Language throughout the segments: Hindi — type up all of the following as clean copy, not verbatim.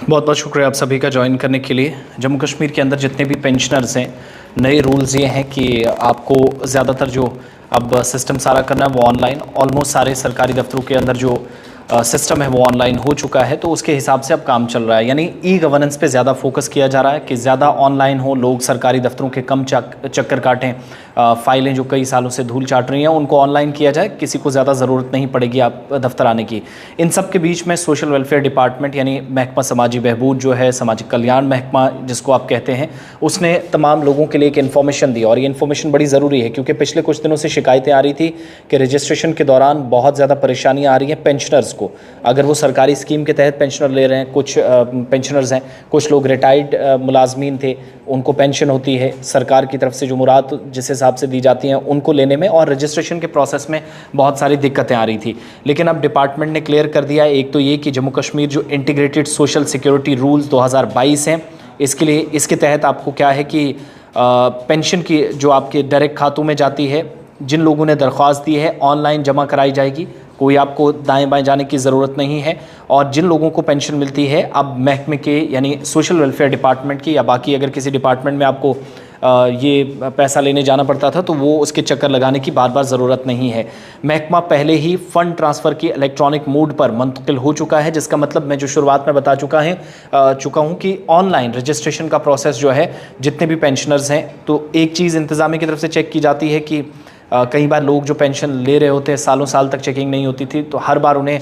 बहुत बहुत शुक्रिया आप सभी का ज्वाइन करने के लिए। जम्मू कश्मीर के अंदर जितने भी पेंशनर्स हैं, नए रूल्स ये हैं कि आपको ज़्यादातर जो अब सिस्टम सारा करना है वो ऑनलाइन, ऑलमोस्ट सारे सरकारी दफ्तरों के अंदर जो सिस्टम है वो ऑनलाइन हो चुका है, तो उसके हिसाब से अब काम चल रहा है। यानी ई गवर्नेंस पे ज़्यादा फोकस किया जा रहा है कि ज़्यादा ऑनलाइन हो, लोग सरकारी दफ्तरों के कम चक्कर काटें, फाइलें जो कई सालों से धूल चाट रही हैं उनको ऑनलाइन किया जाए, किसी को ज़्यादा ज़रूरत नहीं पड़ेगी आप दफ्तर आने की। इन सब के बीच में सोशल वेलफेयर डिपार्टमेंट यानी महकमा समाजी बहबूद जो है, सामाजिक कल्याण महकमा जिसको आप कहते हैं, उसने तमाम लोगों के लिए एक इन्फॉर्मेशन दी। और ये इन्फॉर्मेशन बड़ी ज़रूरी है क्योंकि पिछले कुछ दिनों से शिकायतें आ रही थी कि रजिस्ट्रेशन के दौरान बहुत ज़्यादा परेशानियाँ आ रही हैं पेंशनर्स को। अगर वो सरकारी स्कीम के तहत पेंशनर ले रहे हैं, कुछ पेंशनर्स हैं, कुछ लोग रिटायर्ड मुलाजमीन थे, उनको पेंशन होती है सरकार की तरफ से जो मुराद जिस हिसाब से दी जाती हैं उनको लेने में, और रजिस्ट्रेशन के प्रोसेस में बहुत सारी दिक्कतें आ रही थी। लेकिन अब डिपार्टमेंट ने क्लियर कर दिया है, एक तो ये कि जम्मू कश्मीर जो इंटीग्रेटेड सोशल सिक्योरिटी रूल्स 2022 हैं, इसके तहत आपको क्या है कि पेंशन की जो आपके डायरेक्ट खातों में जाती है, जिन लोगों ने दरख्वास्त दी है ऑनलाइन जमा कराई जाएगी, कोई आपको दाएं बाएं जाने की ज़रूरत नहीं है। और जिन लोगों को पेंशन मिलती है अब महकमे के यानी सोशल वेलफेयर डिपार्टमेंट की, या बाकी अगर किसी डिपार्टमेंट में आपको ये पैसा लेने जाना पड़ता था तो वो उसके चक्कर लगाने की बार बार ज़रूरत नहीं है। महकमा पहले ही फ़ंड ट्रांसफ़र की इलेक्ट्रॉनिक मोड पर मुंतकिल हो चुका है, जिसका मतलब मैं जो शुरुआत में बता चुका हूँ कि ऑनलाइन रजिस्ट्रेशन का प्रोसेस जो है, जितने भी पेंशनर्स हैं, तो एक चीज़ इंतज़ामिया की तरफ से चेक की जाती है कि कई बार लोग जो पेंशन ले रहे होते हैं सालों साल तक चेकिंग नहीं होती थी, तो हर बार उन्हें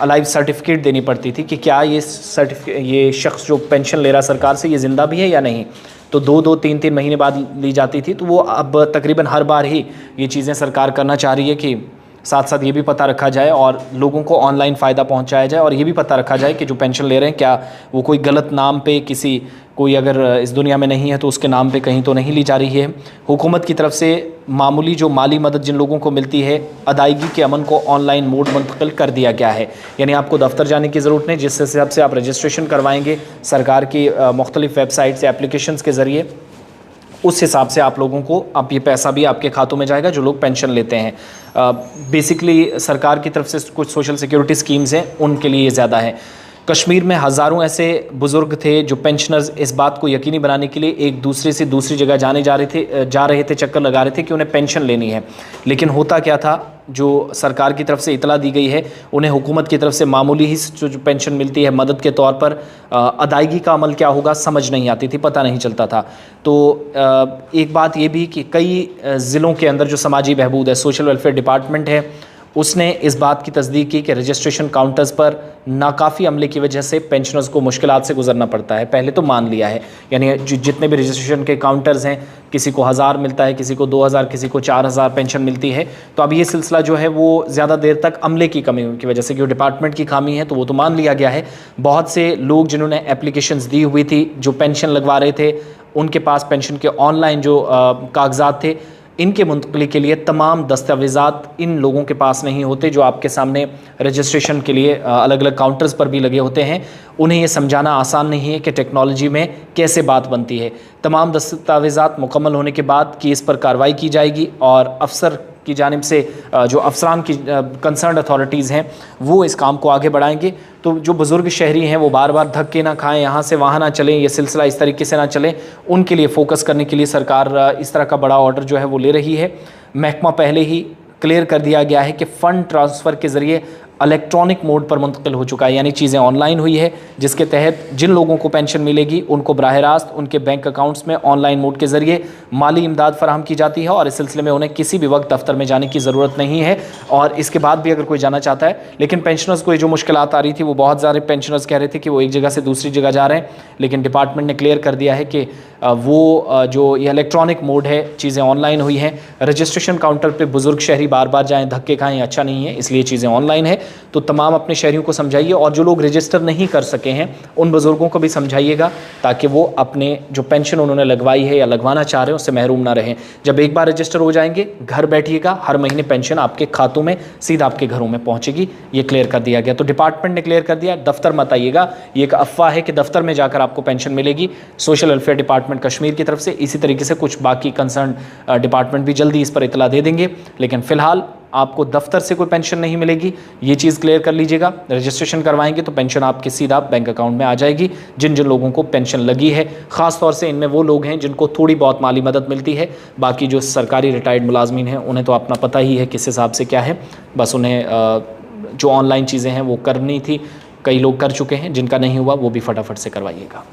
अलाइव सर्टिफिकेट देनी पड़ती थी कि क्या ये शख्स जो पेंशन ले रहा सरकार से ये ज़िंदा भी है या नहीं। तो 2-2, 3-3 महीने बाद ली जाती थी, तो वो अब तकरीबन हर बार ही ये चीज़ें सरकार करना चाह रही है कि साथ साथ ये भी पता रखा जाए और लोगों को ऑनलाइन फ़ायदा पहुंचाया जाए, और ये भी पता रखा जाए कि जो पेंशन ले रहे हैं क्या वो कोई गलत नाम पे कोई अगर इस दुनिया में नहीं है तो उसके नाम पे कहीं तो नहीं ली जा रही है। हुकूमत की तरफ से मामूली जो माली मदद जिन लोगों को मिलती है, अदायगी के अमन को ऑनलाइन मोड मुंतकिल कर दिया गया है। यानी आपको दफ्तर जाने की ज़रूरत नहीं, जिस हिसाब से आप रजिस्ट्रेशन करवाएंगे सरकार की मुख्तलिफ़ वेबसाइट से एप्लीकेशंस के ज़रिए, उस हिसाब से आप लोगों को अब ये पैसा भी आपके खातों में जाएगा जो लोग पेंशन लेते हैं। बेसिकली सरकार की तरफ से कुछ सोशल सिक्योरिटी स्कीम्स हैं, उनके लिए ज़्यादा है। कश्मीर में हज़ारों ऐसे बुज़ुर्ग थे जो पेंशनर्स इस बात को यकीनी बनाने के लिए एक दूसरे से दूसरी जगह जा रहे थे, चक्कर लगा रहे थे कि उन्हें पेंशन लेनी है। लेकिन होता क्या था, जो सरकार की तरफ से इतला दी गई है, उन्हें हुकूमत की तरफ से मामूली ही जो पेंशन मिलती है मदद के तौर पर, अदायगी का अमल क्या होगा समझ नहीं आती थी, पता नहीं चलता था। तो एक बात ये भी कि कई ज़िलों के अंदर जो समाजी बहबूद है, सोशल वेलफेयर डिपार्टमेंट है, उसने इस बात की तस्दीक की कि रजिस्ट्रेशन काउंटर्स पर नाकाफ़ी अमले की वजह से पेंशनर्स को मुश्किलात से गुजरना पड़ता है। पहले तो मान लिया है, यानी जितने भी रजिस्ट्रेशन के काउंटर्स हैं, किसी को 1000 मिलता है, किसी को 2000, किसी को 4000 पेंशन मिलती है। तो अब ये सिलसिला जो है वो ज़्यादा देर तक अमले की कमी की वजह से, क्योंकि डिपार्टमेंट की खामी है, तो वो तो मान लिया गया है। बहुत से लोग जिन्होंने एप्लीकेशंस दी हुई थी, जो पेंशन लगवा रहे थे, उनके पास पेंशन के ऑनलाइन जो कागजात थे, इनके मुंतकली के लिए तमाम दस्तावेज़ात इन लोगों के पास नहीं होते, जो आपके सामने रजिस्ट्रेशन के लिए अलग अलग काउंटर्स पर भी लगे होते हैं। उन्हें ये समझाना आसान नहीं है कि टेक्नोलॉजी में कैसे बात बनती है। तमाम दस्तावेज़ात मुकम्मल होने के बाद केस पर कार्रवाई की जाएगी और अफसर की जानिब से जो अफसरान की कंसर्न अथॉरिटीज़ हैं वो इस काम को आगे बढ़ाएंगे। तो जो बुज़ुर्ग शहरी हैं वो बार बार धक्के ना खाएं, यहाँ से वहाँ ना चलें, ये सिलसिला इस तरीके से ना चलें, उनके लिए फ़ोकस करने के लिए सरकार इस तरह का बड़ा ऑर्डर जो है वो ले रही है। महकमा पहले ही क्लियर कर दिया गया है कि फ़ंड ट्रांसफ़र के ज़रिए इलेक्ट्रॉनिक मोड पर मुंतकिल हो चुका है, यानी चीज़ें ऑनलाइन हुई है, जिसके तहत जिन लोगों को पेंशन मिलेगी उनको बराह रास्त उनके बैंक अकाउंट्स में ऑनलाइन मोड के ज़रिए माली इमदाद फराहम की जाती है, और इस सिलसिले में उन्हें किसी भी वक्त दफ्तर में जाने की ज़रूरत नहीं है। और इसके बाद भी अगर कोई जाना चाहता है, लेकिन पेंशनर्स को ये जो मुश्किलात आ रही थी, वो बहुत सारे पेंशनर्स कह रहे थे कि वो एक जगह से दूसरी जगह जा रहे हैं, लेकिन डिपार्टमेंट ने क्लियर कर दिया है कि वो जो ये इलेक्ट्रॉनिक मोड है, चीज़ें ऑनलाइन हुई हैं। रजिस्ट्रेशन काउंटर पर बुज़ुर्ग शहरी बार बार जाएँ, धक्के खाएँ, अच्छा नहीं है, इसलिए चीज़ें ऑनलाइन है। तो तमाम अपने शहरियों को समझाइए, और जो लोग रजिस्टर नहीं कर सके हैं उन बुज़ुर्गों को भी समझाइएगा, ताकि वो अपने जो पेंशन उन्होंने लगवाई है या लगवाना चाह रहे हैं उससे महरूम ना रहें। जब एक बार रजिस्टर हो जाएंगे, घर बैठिएगा, हर महीने पेंशन आपके खातों में सीधा आपके घरों में पहुंचेगी, ये क्लियर कर दिया गया। तो डिपार्टमेंट ने क्लियर कर दिया, दफ्तर मत आइएगा, ये एक अफवाह है कि दफ्तर में जाकर आपको पेंशन मिलेगी। सोशल वेलफेयर डिपार्टमेंट कश्मीर की तरफ से इसी तरीके से कुछ बाकी कंसर्न डिपार्टमेंट भी जल्दी इस पर इतला दे देंगे, लेकिन फ़िलहाल आपको दफ्तर से कोई पेंशन नहीं मिलेगी, ये चीज़ क्लियर कर लीजिएगा। रजिस्ट्रेशन करवाएंगे तो पेंशन आपके सीधा बैंक अकाउंट में आ जाएगी। जिन जिन लोगों को पेंशन लगी है, ख़ास तौर से इनमें वो लोग हैं जिनको थोड़ी बहुत माली मदद मिलती है, बाकी जो सरकारी रिटायर्ड मुलाजमीन हैं उन्हें तो अपना पता ही है किस हिसाब से क्या है, बस उन्हें जो ऑनलाइन चीज़ें हैं वो करनी थी, कई लोग कर चुके हैं, जिनका नहीं हुआ वो भी फटाफट से करवाइएगा।